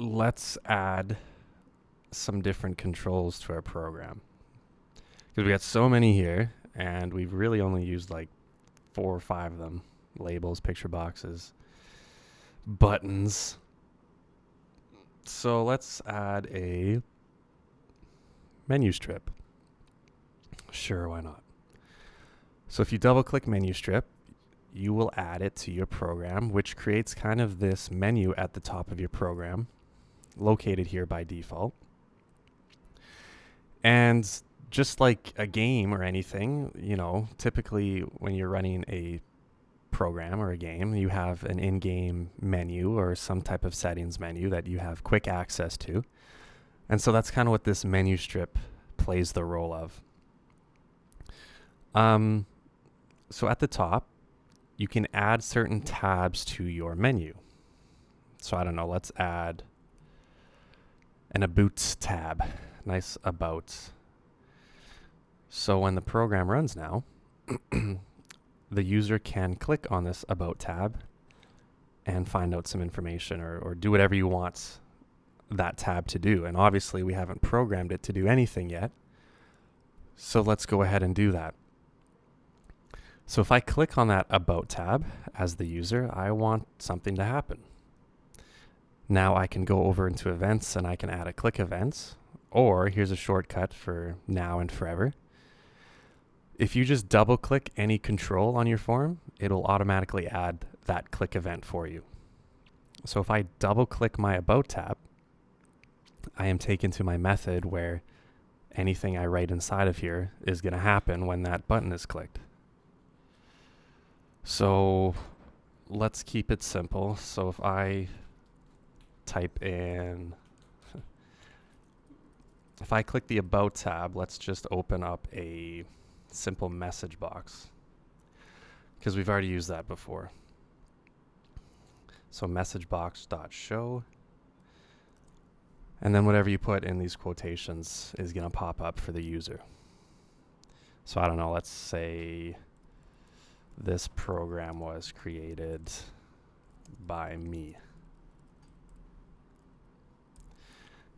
let's add some different controls to our program. Because we got so many here, and we've really only used like 4 or 5 of them. Labels, picture boxes, buttons. So let's add a menu strip. Sure, why not? So if you double click menu strip, you will add it to your program, which creates kind of this menu at the top of your program, located here by default. And just like a game or anything, typically when you're running a program or a game, you have an in-game menu or some type of settings menu that you have quick access to. And so that's kind of what this menu strip plays the role of. So at the top, you can add certain tabs to your menu. So I don't know, let's add an About tab. Nice About. So when the program runs now, the user can click on this About tab and find out some information or do whatever you want that tab to do. And obviously we haven't programmed it to do anything yet. So let's go ahead and do that. So if I click on that About tab as the user, I want something to happen. Now I can go over into events and I can add a click event, or here's a shortcut for now and forever. If you just double click any control on your form, it'll automatically add that click event for you. So if I double click my About tab, I am taken to my method where anything I write inside of here is going to happen when that button is clicked. So let's keep it simple. So if I type in, if I click the About tab, let's just open up a simple message box because we've already used that before. So messagebox.show, and then whatever you put in these quotations is going to pop up for the user. So I don't know, let's say this program was created by me.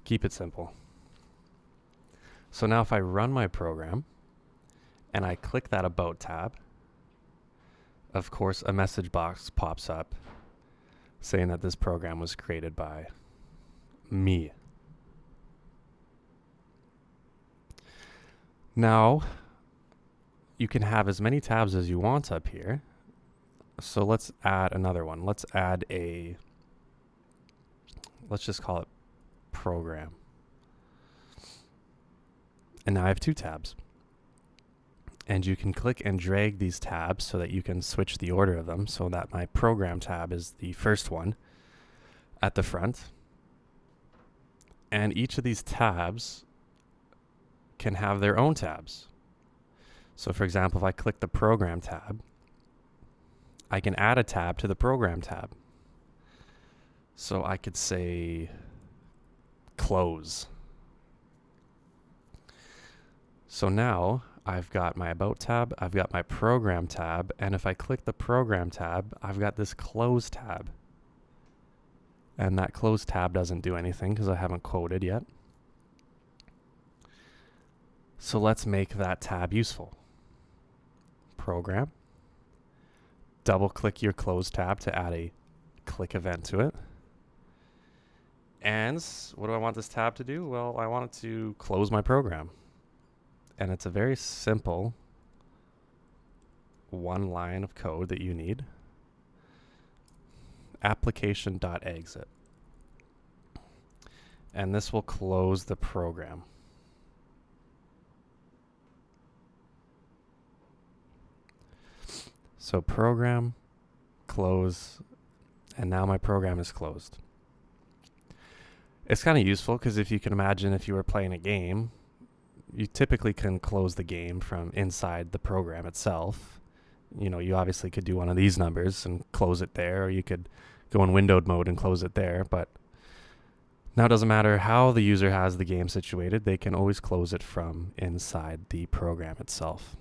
Keep it simple. So now if I run my program and I click that About tab, of course a message box pops up saying that this program was created by me. Now you can have as many tabs as you want up here. So let's add another one. Let's just call it program. And now I have 2 tabs. And you can click and drag these tabs so that you can switch the order of them so that my program tab is the first one at the front. And each of these tabs can have their own tabs. So for example, if I click the program tab, I can add a tab to the program tab. So I could say close. So now I've got my About tab, I've got my program tab, and if I click the program tab, I've got this close tab. And that close tab doesn't do anything because I haven't quoted yet. So let's make that tab useful. Program. Double click your close tab to add a click event to it. And what do I want this tab to do? Well, I want it to close my program. And it's a very simple one line of code that you need. Application.exit. And this will close the program. So program, close, and now my program is closed. It's kind of useful because if you can imagine if you were playing a game, you typically can close the game from inside the program itself. You obviously could do one of these numbers and close it there, or you could go in windowed mode and close it there. But now it doesn't matter how the user has the game situated, they can always close it from inside the program itself.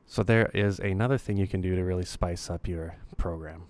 So there is another thing you can do to really spice up your program.